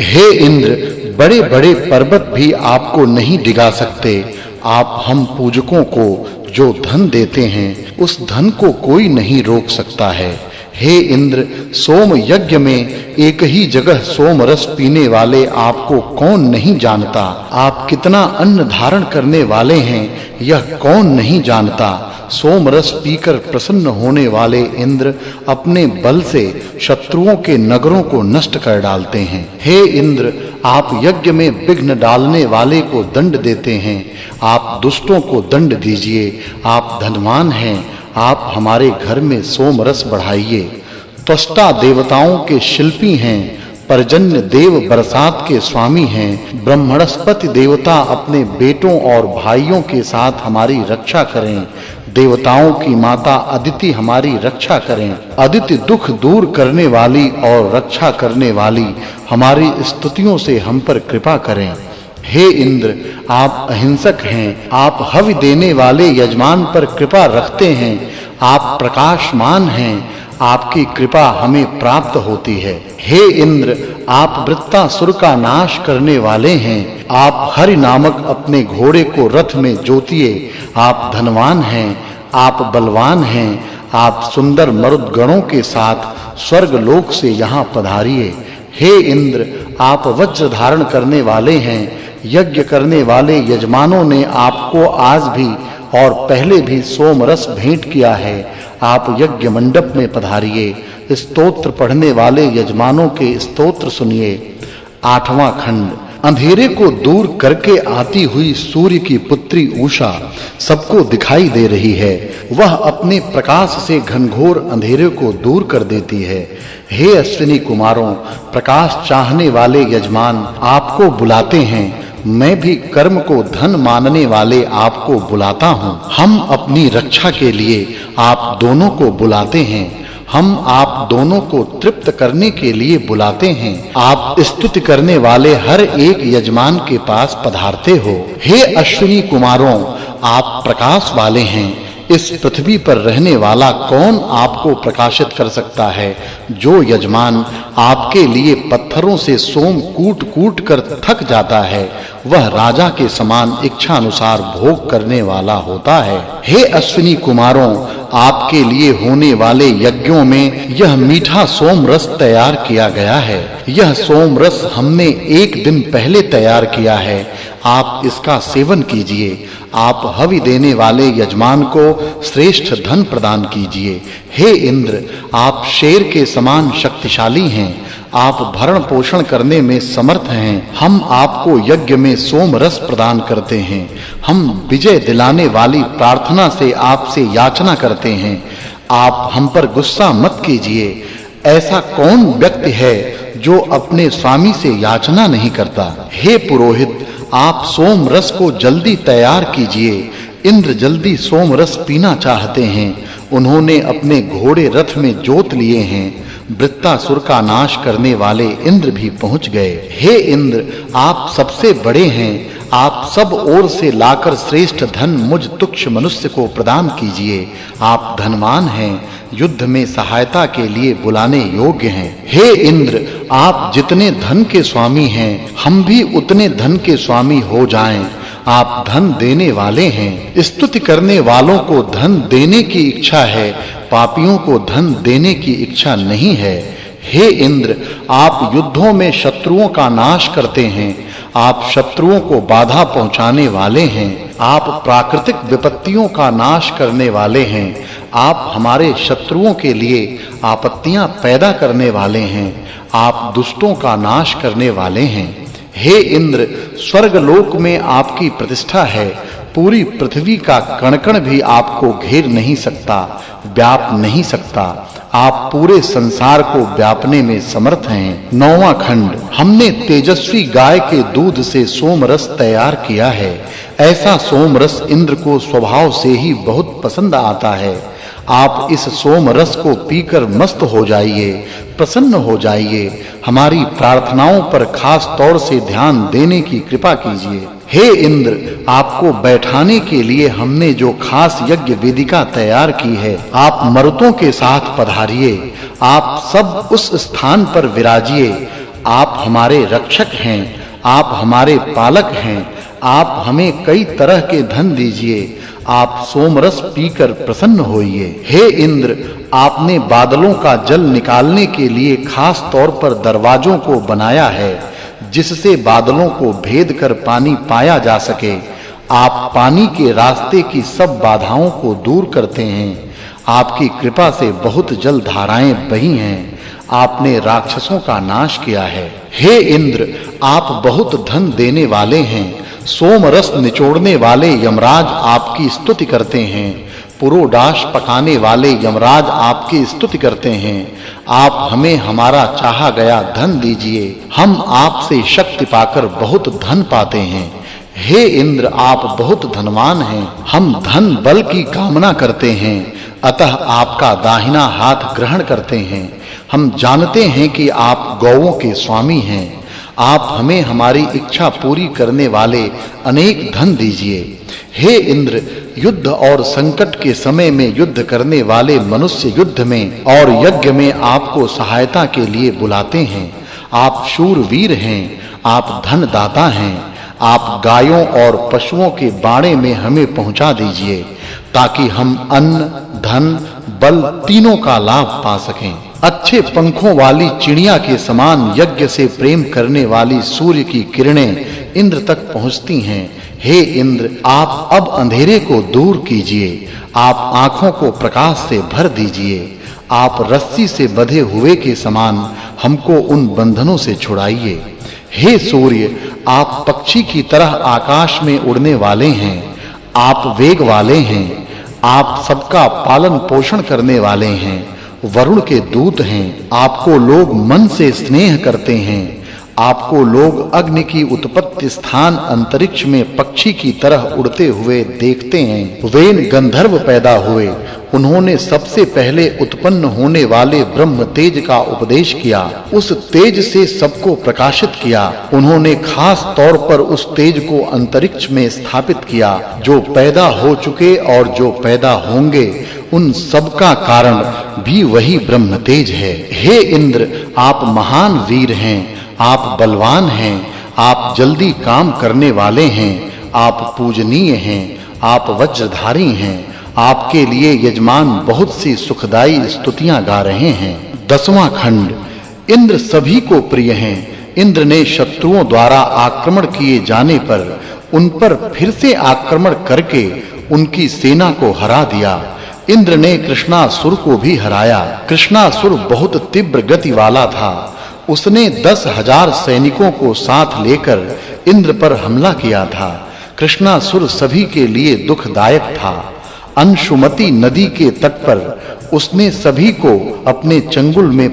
हे इंद्र, बड़े-बड़े पर्वत भी आपको नहीं डिगा सकते। आप हम पूजकों को जो धन देते हैं, उस धन को कोई नहीं रोक सकता है। हे इंद्र, सोम यज्ञ में एक ही जगह सोम रस पीने वाले आपको कौन नहीं जानता। आप कितना अन्न धारण करने वाले हैं, यह कौन नहीं जानता। सोम रस पीकर प्रसन्न होने वाले इंद्र अपने बल से शत्रुओं के नगरों को नष्ट कर डालते हैं। हे इंद्र, आप यज्ञ में विघ्न डालने वाले को दंड देते हैं। आप दुष्टों को दंड दीजिए। आप धनवान हैं, आप हमारे घर में सोम रस बढ़ाइए। त्वष्टा देवताओं के शिल्पी हैं, पर्जन्य देव बरसात के स्वामी हैं। ब्रह्मणस्पति देवता अपने बेटों और भाइयों के साथ हमारी रक्षा करें। देवताओं की माता अदिति हमारी रक्षा करें। अदिति दुख दूर करने वाली और रक्षा करने वाली हमारी स्तुतियों से हम पर कृपा करें। हे इंद्र, आप अहिंसक हैं। आप हवि देने वाले यजमान पर कृपा रखते हैं। आप प्रकाशमान हैं। आपकी कृपा हमें प्राप्त होती है। हे इंद्र, आप वृत्तासुर का नाश करने वाले हैं। आप हरि नामक अपने घोड़े को रथ में जोतिए। आप धनवान हैं, आप बलवान हैं। आप सुंदर मरुद गणों के साथ स्वर्ग लोक से यहाँ पधारिए। हे इंद्र, आप वज्र धारण करने वाले हैं। यज्ञ करने वाले यजमानों ने आपको आज भी और पहले भी सोम रस भेंट किया है। आप यज्ञ मंडप में पधारिए। स्तोत्र पढ़ने वाले यजमानों के स्तोत्र सुनिए। 8वां खंड। अंधेरे को दूर करके आती हुई सूर्य की पुत्री उषा सबको दिखाई दे रही है। वह अपने प्रकाश से घनघोर अंधेरे को दूर कर देती है। हे अश्विनी कुमारों, प्रकाश चाहने वाले यजमान आपको बुलाते हैं। मैं भी कर्म को धन मानने वाले आपको बुलाता हूँ। हम अपनी रक्षा के लिए आप दोनों को बुलाते हैं। हम आप दोनों को तृप्त करने के लिए बुलाते हैं। आप स्तुति करने वाले हर एक यजमान के पास पधारते हो। हे अश्विनी कुमारों, आप प्रकाश वाले हैं। इस पृथ्वी पर रहने वाला कौन आपको प्रकाशित कर सकता है। जो यजमान आपके लिए पत्थरों से सोम कूट-कूट कर थक जाता है, वह राजा के समान इच्छा अनुसार भोग करने वाला होता है। हे अश्विनी कुमारों, आपके लिए होने वाले यज्ञों में यह मीठा सोम रस तैयार किया गया है। यह सोम रस हमने एक दिन पहले तैयार किया है। आप इसका सेवन कीजिए। आप हवि देने वाले यजमान को श्रेष्ठ धन प्रदान कीजिए। हे इंद्र, आप शेर के समान शक्तिशाली हैं। आप भरण पोषण करने में समर्थ हैं। हम आपको यज्ञ में सोम रस प्रदान करते हैं। हम विजय दिलाने वाली प्रार्थना से आपसे याचना करते हैं। आप हम पर गुस्सा मत कीजिए। ऐसा कौन व्यक्ति है जो अपने स्वामी से याचना नहीं करता। हे पुरोहित, आप सोम रस को जल्दी तैयार कीजिए। इंद्र जल्दी सोम रस पीना चाहते हैं। उन्होंने अपने घोड़े रथ में जोत लिए हैं। वृत्तासुर का नाश करने वाले इंद्र भी पहुंच गए। हे इंद्र, आप सबसे बड़े हैं। आप सब ओर से लाकर श्रेष्ठ धन मुझ तुच्छ मनुष्य को प्रदान कीजिए। आप धनवान हैं, युद्ध में सहायता के लिए बुलाने योग्य हैं। हे इंद्र, आप जितने धन के स्वामी हैं, हम भी उतने धन के स्वामी हो जाएं। आप धन देने वाले हैं। स्तुति करने वालों को धन देने की इच्छा है, पापियों को धन देने की इच्छा नहीं है। हे इंद्र, आप युद्धों में शत्रुओं का नाश करते हैं। आप शत्रुओं को बाधा पहुंचाने वाले हैं। आप प्राकृतिक विपत्तियों का नाश करने वाले हैं। आप हमारे शत्रुओं के लिए आपत्तियां पैदा करने वाले हैं। आप दुष्टों का नाश करने वाले हैं। हे इंद्र, स्वर्ग लोक में आपकी प्रतिष्ठा है। पूरी पृथ्वी का कण-कण भी आपको घेर नहीं सकता, व्याप नहीं सकता। आप पूरे संसार को व्यापने में समर्थ हैं। 9वां खंड। हमने तेजस्वी गाय के दूध से सोम रस तैयार किया है। ऐसा सोम रस इंद्र को स्वभाव से ही बहुत पसंद आता है। आप इस सोम रस को पीकर मस्त हो जाइए, प्रसन्न हो जाइए। हमारी प्रार्थनाओं पर खास तौर से ध्यान देने की कृपा कीजिए। हे इंद्र, आपको बैठाने के लिए हमने जो खास यज्ञ वेदिका तैयार की है, आप मरुतों के साथ पधारिए। आप सब उस स्थान पर विराजिए। आप हमारे रक्षक हैं, आप हमारे पालक हैं, आप हमें कई तरह के धन दीजिए, आप सोमरस पीकर प्रसन्न होइए। हे इंद्र, आपने बादलों का जल निकालने के लिए खास तौर पर दरवाजों को बनाया है, जिससे बादलों को भेद कर पानी पाया जा सके। आप पानी के रास्ते की सब बाधाओं को दूर करते हैं। आपकी कृपा से बहुत जल धाराएं बही हैं। आपने राक्षसों का नाश किया है। हे इंद्र, आप बहुत धन देने वाले हैं। सोम रस निचोड़ने वाले यमराज आपकी स्तुति करते हैं। पुरोडाश पकाने वाले यमराज आपकी स्तुति करते हैं। आप हमें हमारा चाहा गया धन दीजिए। हम आपसे शक्ति पाकर बहुत धन पाते हैं। हे इंद्र, आप बहुत धनवान हैं। हम धन बल की कामना करते हैं, अतः आपका दाहिना हाथ ग्रहण करते हैं। हम जानते हैं कि आप गौओं के स्वामी हैं। आप हमें हमारी इच्छा पूरी करने वाले अनेक धन दीजिए। हे इंद्र, युद्ध और संकट के समय में युद्ध करने वाले मनुष्य युद्ध में और यज्ञ में आपको सहायता के लिए बुलाते हैं। आप शूरवीर हैं, आप धन दाता हैं। आप गायों और पशुओं के बाड़े में हमें पहुंचा दीजिए, ताकि हम अन्न, धन, बल तीनों का लाभ पा सकें। अच्छे पंखों वाली चिड़िया के समान यज्ञ से प्रेम करने वाली सूर्य की किरणें इंद्र तक पहुंचती हैं। हे इंद्र, आप अब अंधेरे को दूर कीजिए। आप आंखों को प्रकाश से भर दीजिए। आप रस्सी से बंधे हुए के समान हमको उन बंधनों से छुड़ाइए। हे सूर्य, आप पक्षी की तरह आकाश में उड़ने वाले हैं। आप वेग वाले हैं। आप सबका पालन पोषण करने वाले हैं। वरुण के दूत हैं। आपको लोग मन से स्नेह करते हैं। आपको लोग अग्नि की उत्पत्ति स्थान अंतरिक्ष में पक्षी की तरह उड़ते हुए देखते हैं। वेन गंधर्व पैदा हुए। उन्होंने सबसे पहले उत्पन्न होने वाले ब्रह्म तेज का उपदेश किया। उस तेज से सबको प्रकाशित किया। उन्होंने खास तौर पर उस तेज को अंतरिक्ष में स्थापित किया। जो पैदा हो चुके और जो पैदा होंगे, उन सब का कारण भी वही ब्रह्म तेज है। हे इंद्र, आप महान वीर हैं। आप बलवान हैं। आप जल्दी काम करने वाले हैं। आप पूजनीय हैं। आप वज्रधारी हैं। आपके लिए यजमान बहुत सी सुखदाई स्तुतियां गा रहे हैं। 10वां खंड। इंद्र सभी को प्रिय हैं। इंद्र ने शत्रुओं द्वारा आक्रमण किए जाने पर उन पर फिर से आक्रमण करके उनकी सेना को हरा दिया। इंद्र ने कृष्णासुर को भी हराया। कृष्णासुर बहुत तीव्र गति वाला था। उसने 10,000 सैनिकों को साथ लेकर इंद्र पर हमला किया था। कृष्णासुर सभी के लिए दुखदायक था। अंशुमति नदी के तट पर उसने सभी को अपने चंगुल में